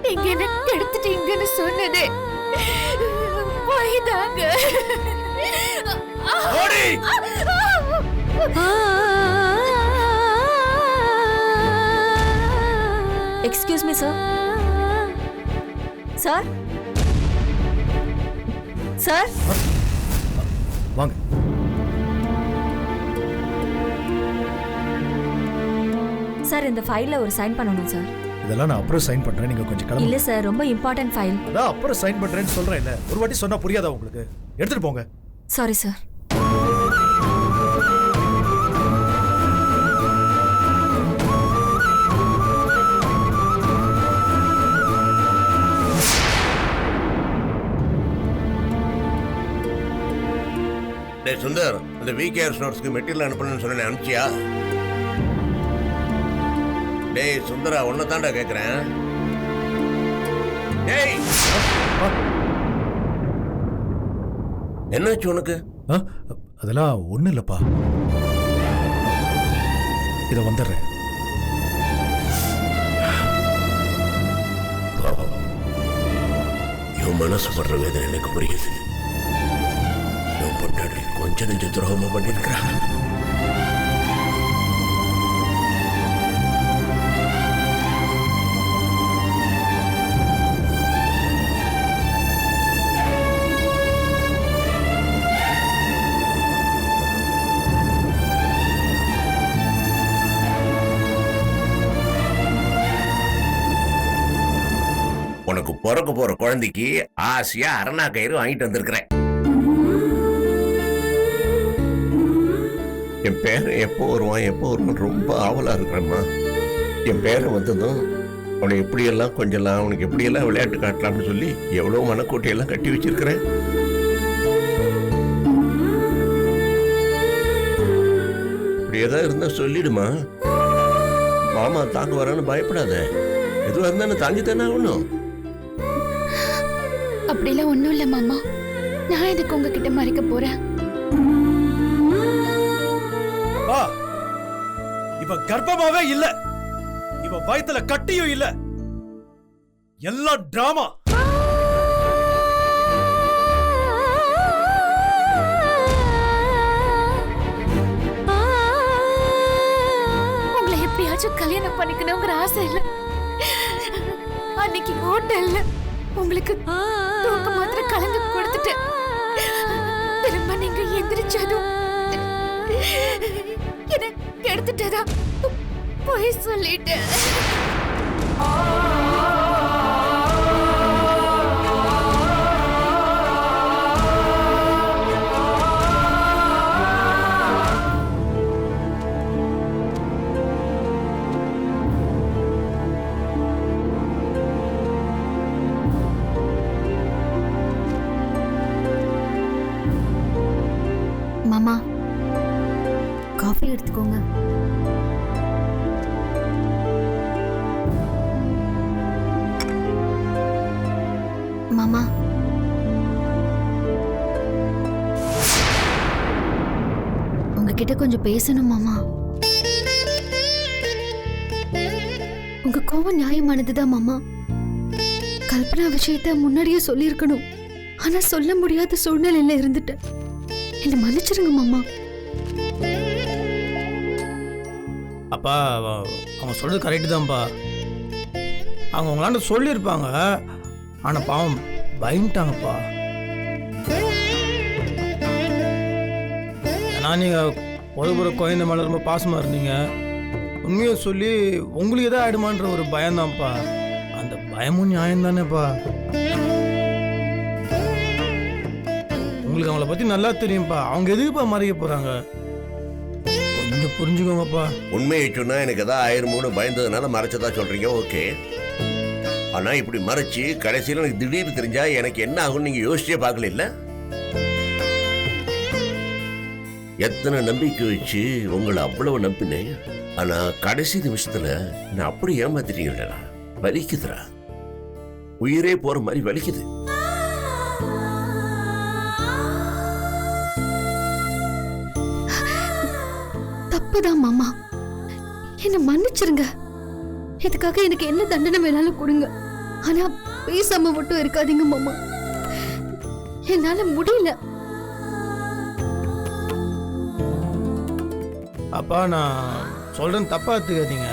நீங்க என்ன கெடுத்துட்டீங்கன்னு சொன்னதே போய்தாங்க. Excuse me sir. Sir sir வாங்க. சார் இந்த ஃபைல்ல ஒரு சைன் பண்ணணும் சார். இதெல்லாம் நான் அப்புறம் சைன் பண்றேன், நீங்க கொஞ்சம் கிளம்புங்க. இல்ல சார், ரொம்ப இம்பார்ட்டன்ட் ஃபைல். அதான் அப்புறம் சைன் பண்றேன்னு சொல்றேன். இல்ல ஒரு வாட்டி சொன்னா புரியாதா உங்களுக்கு? எடுத்துட்டு போங்க. Sorry sir. டேய் சுந்தர், இந்த விகேஆர் நோட்ஸ்க்கு மெட்டீரியல் அனுப்பணும்னு சொன்னேன், அனுப்பிச்சியா? டேய் சுந்தரா, ஒன்ன தாண்டா கேக்குறேன். டேய் என்னாச்சு உனக்கு? அதெல்லாம் ஒண்ணு இல்லப்பா. இத வந்துடுறேன். என் மனசு படுற வேதனை எனக்கு புரியுது. என் பொண்டாட்டி கொஞ்சம் நெஞ்ச துரோகமா பண்ணிருக்கிறான். உனக்கு பிறக்க போற குழந்தைக்கு ஆசையா அரணா கயிறு வாங்கிட்டு வந்திருக்கிறேன். என் பேரன் எப்போ வருவான் ரொம்ப ஆவலா இருக்கிறேம்மா. என் பேரன் வந்ததும் அவனை எப்படியெல்லாம் கொஞ்சலாம், அவனுக்கு எப்படியெல்லாம் விளையாட்டு காட்டலாம்னு சொல்லி எவ்வளவு மனக்கோட்டையெல்லாம் கட்டி வச்சிருக்கிறேன். இப்படி ஏதாவது இருந்தா சொல்லிடுமா. மாமா தாங்க வரான்னு பயப்படாத. எதுவா இருந்தாலும் தாங்கி தானே ஆகணும். அப்படிலாம் ஒண்ணும் இல்ல மாமா. நான் எதுக்கு உங்ககிட்ட மறைக்க போறேன்? இவ கர்ப்பமாவே இல்ல, இவ வயித்துல கட்டியும் இல்ல. எல்லாம் டிராமா. உங்களை எப்படியாச்சும் கல்யாணம் பண்ணிக்கணுங்கிற ஆசை இல்ல. அன்னைக்கு ஹோட்டல்ல உங்களுக்கு தூக்க மாத்திரை கலந்து கொடுத்துட்டு திரும்ப நீங்க எந்திரிச்சதும் என்ன கெடுத்துட்டதா போய் சொல்லிட்டேன். மாமா, காஃபி எடுத்துக்கோங்க. மாமா, உங்ககிட்ட கொஞ்சம் பேசணும் மாமா. உங்க கோவம் நியாயமானதுதான் மாமா. கல்பனா விஷயத்த முன்னாடியே சொல்லியிருக்கணும். ஆனா சொல்ல முடியாத சூழ்நிலையில இருந்துட்டேன். என்ன மன்னிச்சிருங்க மாமா. அப்பா, அவங்க சொல்றது கரெக்டு தான்ப்பா. அவங்க உங்களாண்ட சொல்லியிருப்பாங்க, ஆனால் பாவம் பயந்துட்டாங்கப்பா. ஏன்னா நீங்கள் ஒரு குழந்தை மேலே ரொம்ப பாசமாக இருந்தீங்க. உண்மையை சொல்லி உங்களுக்கு எதாவது ஆயிடுமான்ற ஒரு பயம்தான்ப்பா. அந்த பயமும் நியாயம் தானேப்பா. உங்களுக்கு அவங்கள பற்றி நல்லா தெரியும்ப்பா. அவங்க எதுக்குப்பா மறைக்க போகிறாங்க? கொஞ்சம் புரிஞ்சுக்கோங்கப்பா. உண்மையை சொன்னா எனக்கு ஏதாவது ஆயிருமோன்னு பயந்ததுனால மறைச்சதா சொல்றீங்க, ஓகே. ஆனா இப்படி மறைச்சு கடைசியில் எனக்கு திடீர்னு தெரிஞ்சா எனக்கு என்ன ஆகும் நீங்க யோசிச்சே பார்க்கல. இல்ல எத்தனை நம்பிக்கை வச்சு உங்களை அவ்வளவு நம்பினேன். ஆனா கடைசி நிமிஷத்துல நான் அப்படி ஏமாத்திட்டீங்களா? வலிக்குதுரா, உயிரே போற மாதிரி வலிக்குது. தப்புதான் மாமா, என்ன மன்னிச்சிருங்க. இதுக்காக எனக்கு என்ன தண்டனை வேணாலும் கொடுங்க. ஆனா பேசாம மட்டும் இருக்காதீங்க மாமா. என்னால முடியல. அப்பா நான் சொல்றேன், தப்பா எடுத்துக்காதீங்க.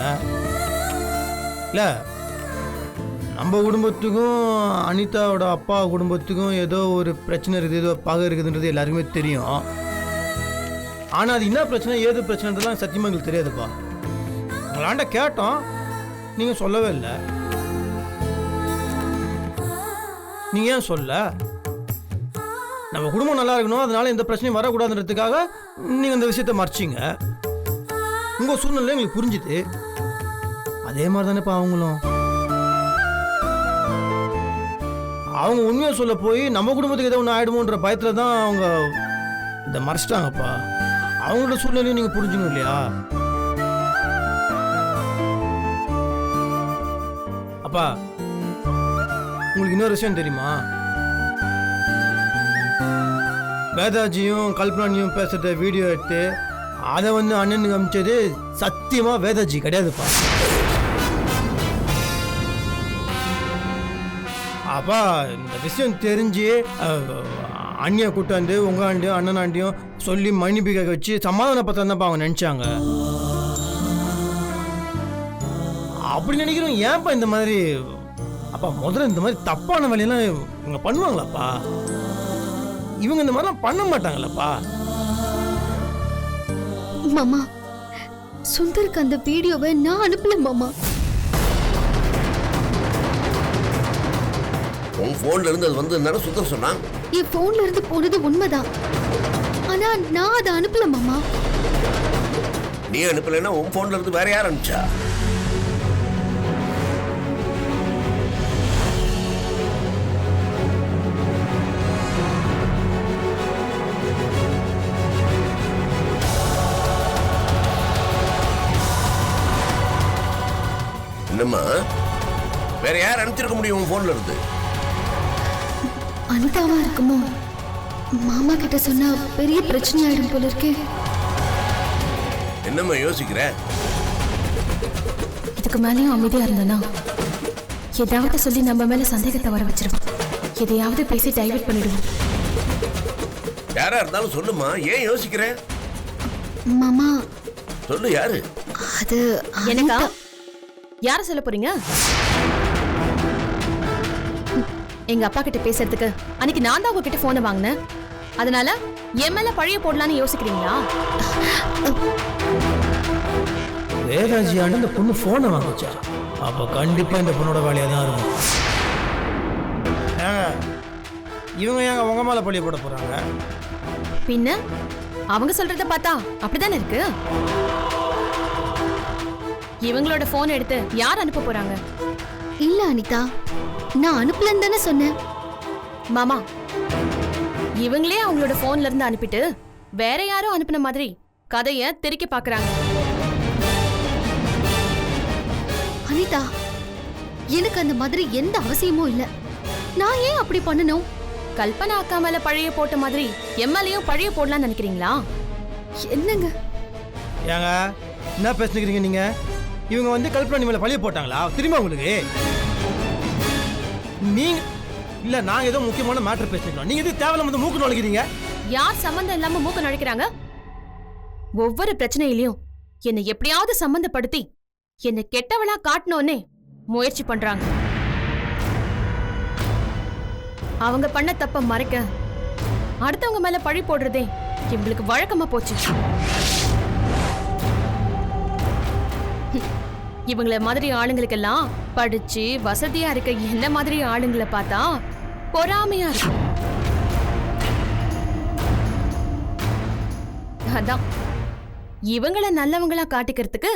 இல்ல நம்ம குடும்பத்துக்கும் அனிதாவோட அப்பா குடும்பத்துக்கும் ஏதோ ஒரு பிரச்சனை இருக்குது, ஏதோ பகை இருக்குதுன்றது எல்லாருக்குமே தெரியும். ஆனா அது என்ன பிரச்சனை ஏது பிரச்சனைன்றதுலாம் சத்தியமா எங்களுக்கு தெரியாதுப்பா. உங்களாண்ட கேட்டோம், நீங்க சொல்லவே இல்லை. நீங்க ஏன் சொல்ல? நம்ம குடும்பம் நல்லா இருக்கணும், அதனால எந்த பிரச்சனையும் வரக்கூடாதுன்றதுக்காக நீங்க இந்த விஷயத்த மறைச்சிங்க. உங்க சூழ்நிலை எங்களுக்கு புரிஞ்சுது. அதே மாதிரி தானேப்பா அவங்களும். அவங்க உண்மையை சொல்ல போய் நம்ம குடும்பத்துக்கு ஏதோ ஒன்று ஆயிடுமோன்ற பயத்துல தான் அவங்க இதை மறைச்சிட்டாங்கப்பா. அவங்களோட சூழ்நிலையும் நீங்க புரிஞ்சுக்கணும் இல்லையா? அப்பா உங்களுக்கு இன்னொரு விஷயம் தெரியுமா? வேதாஜியும் கல்பனானியும் பேசுற வீடியோ எடுத்து அதை அண்ணனுக்கு அமிச்சது சத்தியமா வேதாஜி கிடையாதுப்பா. அப்பா இந்த விஷயம் தெரிஞ்சு அண்ணியை கூட்டாந்து உங்க ஆண்டியும் அண்ணனாண்டியும் சொல்லி மன்னிப்பு கேட்க வச்சு சமாதானப்பத்தான் தான்ப்பா அவங்க நினைச்சாங்க. அப்படி நினைக்கிறோம். ஏன்ப்பா இந்த மாதிரி? அப்பா முதல்ல இந்த மாதிரி தப்பான வேலையெல்லாம் இவங்க பண்ணுவாங்களாப்பா? இவங்க இந்த மாதிரிலாம் பண்ண மாட்டாங்களப்பா. மாமா, சுந்தருக்கு அந்த வீடியோவை நான் அனுப்பல மாமா. உன் போன்ல இருந்து அது வந்து சுத்தம் சொன்னான். என் போன்ல இருந்து போனது உண்மைதான். ஆனா நான் அதை அனுப்பல மாமா. நீ அனுப்பலைன்னா உன் போன்ல இருந்து வேற யார் அனுப்பிச்சா? என்னம்மா, வேற யார் அனுப்பிச்சிருக்க முடியும் உன் போன்ல இருந்து? அனிதாவா இருக்குமோ? மாமா கிட்ட சொன்னா பெரிய பிரச்சனை ஆயிடும் போல இருக்கே. என்னம்மா யோசிக்கிற? இதுக்கு மேலேயும் அமைதியா இருந்தனா ஏதாவது சொல்லி நம்ம மேல சந்தேகத்தை வர வச்சிருவோம். எதையாவது பேசி டைவர்ட் பண்ணிடுவோம். யாரா இருந்தாலும் சொல்லுமா, ஏன் யோசிக்கிற? மாமா சொல்லு, யாரு? அது எனக்கா? யார சொல்ல போறீங்க? எங்க அப்பா கிட்ட பேசுறதுக்கு அன்னைக்கு நான் தான் உங்ககிட்ட போனை வாங்கினேன். அதனால என் மேல பழைய போடலான்னு யோசிக்கிறீங்களா? வேதாஜி ஆண்டு இந்த பொண்ணு போனை வாங்கிச்சா? அப்ப கண்டிப்பா இந்த பொண்ணோட வேலையா தான் இருக்கும். இவங்க ஏங்க உங்க மேல பழிய போட போறாங்க? பின்ன அவங்க சொல்றத பார்த்தா அப்படித்தானே இருக்கு. இவங்களோட போன் எடுத்து யார் அனுப்ப போறாங்க? இல்ல அனிதா, நான் அனுப்பலன்னு தானே சொன்னேன். மாமா, இவங்களே அவங்களோட போன்ல இருந்து அனுப்பிட்டு வேற யாரோ அனுப்பின மாதிரி கதைய திருக்கி பாக்குறாங்க. அனிதா, எனக்கு அந்த மாதிரி எந்த அவசியமும் இல்ல. நான் ஏன் அப்படி பண்ணணும்? கல்பனா அக்கா மேல பழைய போட்ட மாதிரி எம்எல்ஏயும் பழைய போடலாம்னு நினைக்கிறீங்களா? என்னங்க ஏங்க என்ன பேசுறீங்க நீங்க? இவங்க வந்து கல்பனா மேல பழிய போட்டாங்களா திரும்ப உங்களுக்கு? நீங்க இல்ல, நாங்க ஏதோ முக்கியமான மேட்டர் பேசிக்கிறோம். நீங்க எது தேவையில்லாம வந்து மூக்கு நுழைக்கிறீங்க? யார் சம்பந்தம் இல்லாம மூக்க நுழைக்கிறாங்க? ஒவ்வொரு பிரச்சனையிலையும் என்னை எப்படியாவது சம்பந்தப்படுத்தி என்னை கெட்டவளா காட்டணும்னே முயற்சி பண்றாங்க. அவங்க பண்ண தப்ப மறைக்க அடுத்தவங்க மேல பழி போடுறதே இவங்களுக்கு வழக்கமா போச்சு. இவங்கள மாதிரி ஆளுங்களுக்கெல்லாம் படிச்சு வசதியா இருக்க என்ன மாதிரி ஆளுங்களை பார்த்தா பொறாமையா இருக்கும். அதான் இவங்கள நல்லவங்களா காட்டிக்கிறதுக்கு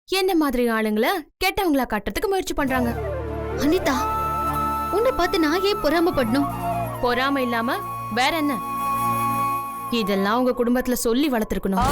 என்ன மாதிரி ஆளுங்களை கெட்டவங்களா காட்டுறதுக்கு முயற்சி பண்றாங்க. அனிதா, உன்னை பார்த்து நான் ஏன் பொறாமப்படணும்? பொறாம இல்லாம வேற என்ன? இதெல்லாம் உங்க குடும்பத்துல சொல்லி வளர்த்திருக்கணும்.